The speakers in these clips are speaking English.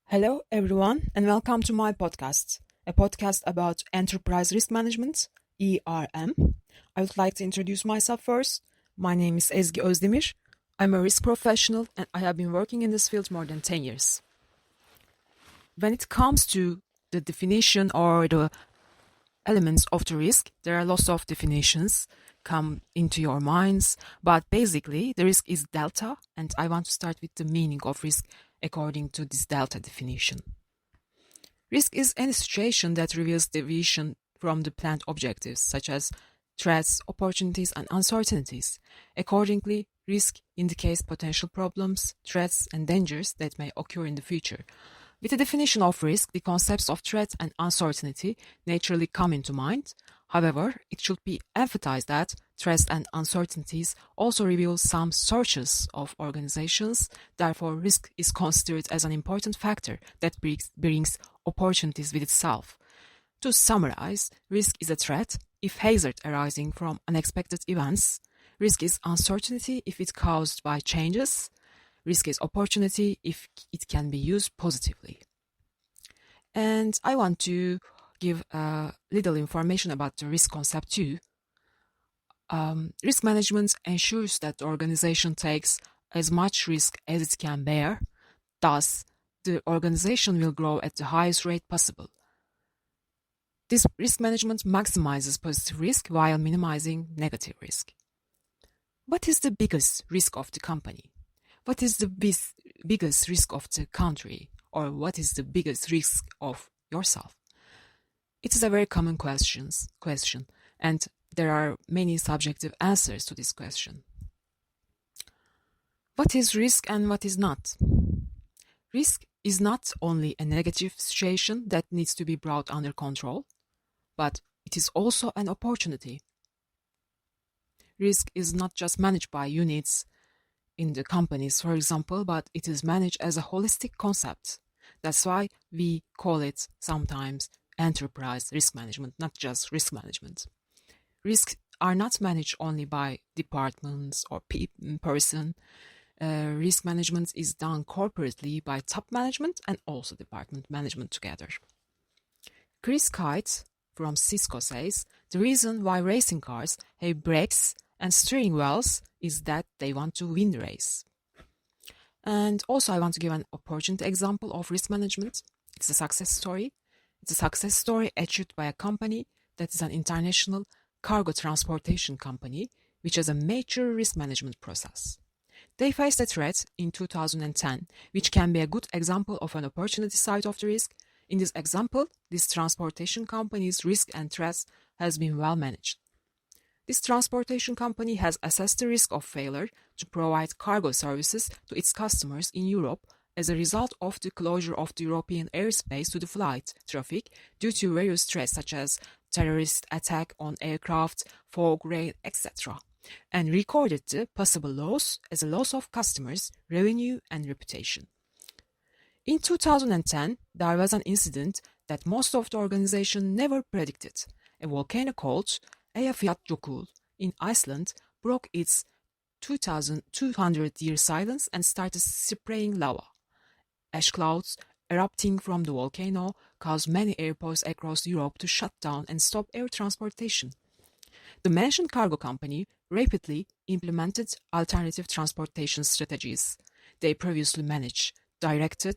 Hello, everyone, and welcome to my podcast, a podcast about enterprise risk management, ERM. I would like to introduce myself first. My name is Ezgi Özdemir. I'm a risk professional and I have been working in this field more than 10 years. When it comes to the definition or the elements of the risk, there are lots of definitions come into your minds, but basically the risk is delta, and I want to start with the meaning of risk according to this delta definition. Risk is any situation that reveals deviation from the planned objectives, such as threats, opportunities, and uncertainties. Accordingly, risk indicates potential problems, threats, and dangers that may occur in the future. With the definition of risk, the concepts of threat and uncertainty naturally come into mind. However, it should be emphasized that threats and uncertainties also reveal some searches of organizations. Therefore, risk is considered as an important factor that brings opportunities with itself. To summarize, risk is a threat if hazard arising from unexpected events. Risk is uncertainty if it's caused by changes. Risk is opportunity if it can be used positively. And I want to give a little information about the risk concept too. Risk management ensures that the organization takes as much risk as it can bear. Thus, the organization will grow at the highest rate possible. This risk management maximizes positive risk while minimizing negative risk. What is the biggest risk of the company? What is the biggest risk of the country? Or what is the biggest risk of yourself? It is a very common question, and there are many subjective answers to this question. What is risk and what is not? Risk is not only a negative situation that needs to be brought under control, but it is also an opportunity. Risk is not just managed by units in the companies, for example, but it is managed as a holistic concept. That's why we call it sometimes enterprise risk management, not just risk management. Risks are not managed only by departments or person. Risk management is done corporately by top management and also department management together. Chris Kite from Cisco says, the reason why racing cars have brakes and steering wheels is that they want to win the race. And also I want to give an opportunity example of risk management. It's a success story. It's a success story achieved by a company that is an international cargo transportation company, which has a major risk management process. They faced a threat in 2010, which can be a good example of an opportunity side of the risk. In this example, this transportation company's risk and threats has been well managed. This transportation company has assessed the risk of failure to provide cargo services to its customers in Europe as a result of the closure of the European airspace to the flight traffic due to various threats such as terrorist attack on aircraft, fog, rain, etc., and recorded the possible loss as a loss of customers, revenue, and reputation. In 2010, there was an incident that most of the organization never predicted. A volcano called Eyjafjallajökull in Iceland broke its 2,200-year silence and started spraying lava. Ash clouds erupting from the volcano caused many airports across Europe to shut down and stop air transportation. The mentioned cargo company rapidly implemented alternative transportation strategies. They previously directed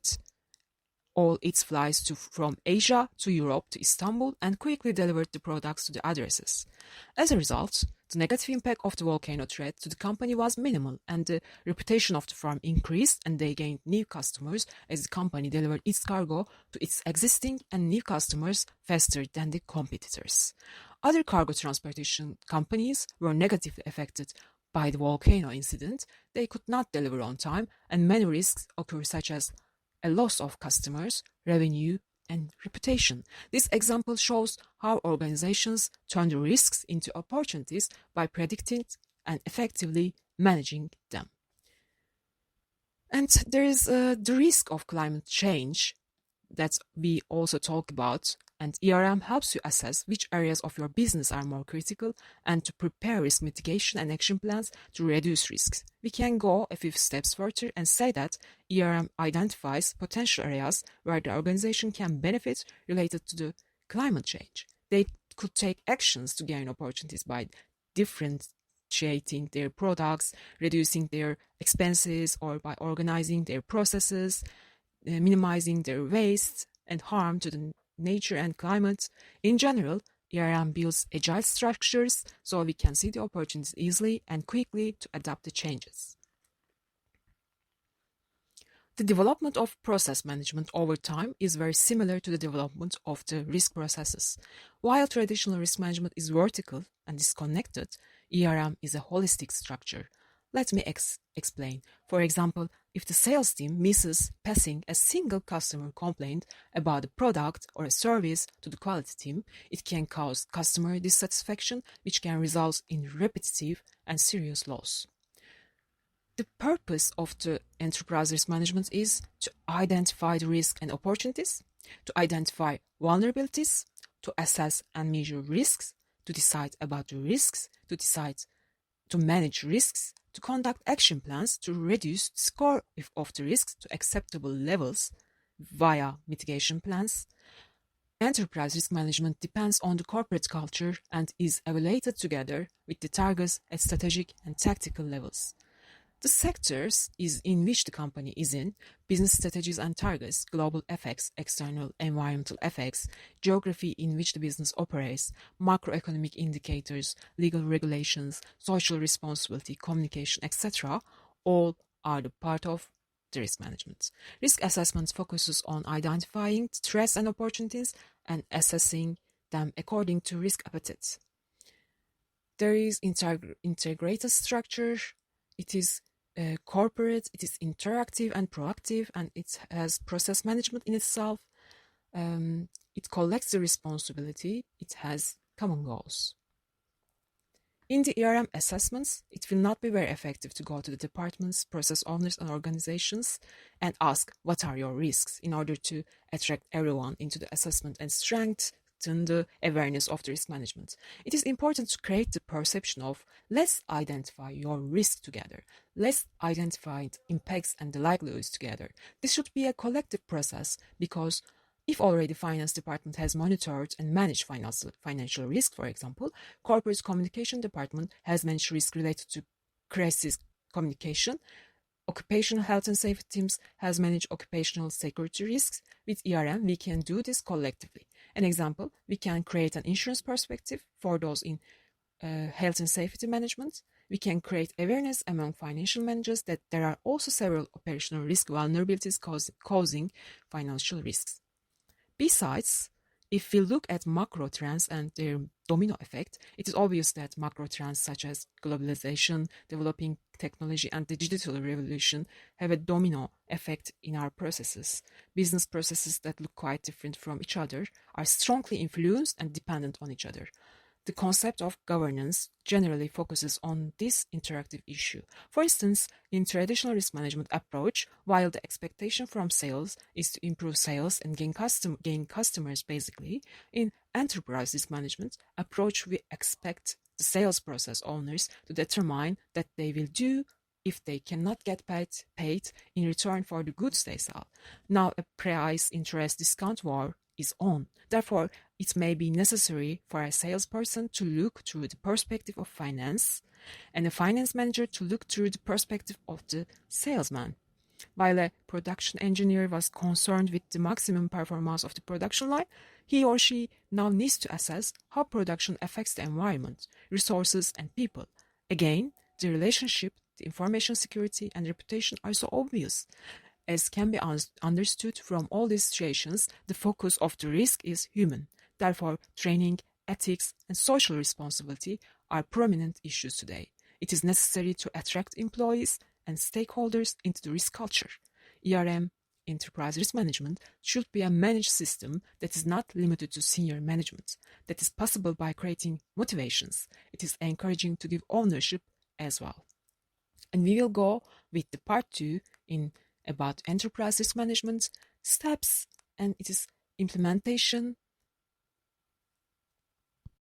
all its flights from Asia to Europe to Istanbul and quickly delivered the products to the addresses. As a result, the negative impact of the volcano threat to the company was minimal and the reputation of the firm increased and they gained new customers as the company delivered its cargo to its existing and new customers faster than the competitors. Other cargo transportation companies were negatively affected by the volcano incident. They could not deliver on time and many risks occur such as a loss of customers, revenue, and reputation. This example shows how organizations turn the risks into opportunities by predicting and effectively managing them. And there is the risk of climate change that we also talk about And ERM helps you assess which areas of your business are more critical and to prepare risk mitigation and action plans to reduce risks. We can go a few steps further and say that ERM identifies potential areas where the organization can benefit related to the climate change. They could take actions to gain opportunities by differentiating their products, reducing their expenses, or by organizing their processes, minimizing their waste and harm to the nature and climate. In general, ERM builds agile structures so we can see the opportunities easily and quickly to adapt the changes. The development of process management over time is very similar to the development of the risk processes. While traditional risk management is vertical and disconnected, ERM is a holistic structure. Let me explain. For example, if the sales team misses passing a single customer complaint about a product or a service to the quality team, it can cause customer dissatisfaction, which can result in repetitive and serious loss. The purpose of the enterprise risk management is to identify the risks and opportunities, to identify vulnerabilities, to assess and measure risks, to decide about the risks, to decide to manage risks, to conduct action plans to reduce the score of the risks to acceptable levels via mitigation plans. Enterprise risk management depends on the corporate culture and is evaluated together with the targets at strategic and tactical levels. The sectors in which the company is in, business strategies and targets, global effects, external environmental effects, geography in which the business operates, macroeconomic indicators, legal regulations, social responsibility, communication, etc., all are the part of the risk management. Risk assessment focuses on identifying threats and opportunities and assessing them according to risk appetite. There is integrated structure. It is corporate, it is interactive and proactive, and it has process management in itself. It collects the responsibility, it has common goals. In the ERM assessments, it will not be very effective to go to the departments, process owners, and organizations and ask what are your risks in order to attract everyone into the assessment and strengthen the awareness of the risk management. It is important to create the perception of let's identify your risk together. Let's identify the impacts and the likelihoods together. This should be a collective process because if already finance department has monitored and managed financial risk, for example, corporate communication department has managed risk related to crisis communication, occupational health and safety teams has managed occupational security risks. With ERM, we can do this collectively. An example, we can create an insurance perspective for those in health and safety management. We can create awareness among financial managers that there are also several operational risk vulnerabilities causing financial risks. Besides, if we look at macro trends and their domino effect, it is obvious that macro trends such as globalization, developing technology, and the digital revolution have a domino effect in our processes. Business processes that look quite different from each other are strongly influenced and dependent on each other. The concept of governance generally focuses on this interactive issue. For instance, in traditional risk management approach, while the expectation from sales is to improve sales and gain customers basically, in enterprise risk management approach we expect the sales process owners to determine that they will do if they cannot get paid in return for the goods they sell. Now a price interest discount war is on. Therefore, it may be necessary for a salesperson to look through the perspective of finance and a finance manager to look through the perspective of the salesman. While a production engineer was concerned with the maximum performance of the production line, he or she now needs to assess how production affects the environment, resources, and people. Again, the relationship, the information security, and reputation are so obvious. As can be understood from all these situations, the focus of the risk is human. Therefore, training, ethics, and social responsibility are prominent issues today. It is necessary to attract employees and stakeholders into the risk culture. ERM, enterprise risk management, should be a managed system that is not limited to senior management. That is possible by creating motivations. It is encouraging to give ownership as well. And we will go with the part 2 about enterprise risk management steps, and it is implementation,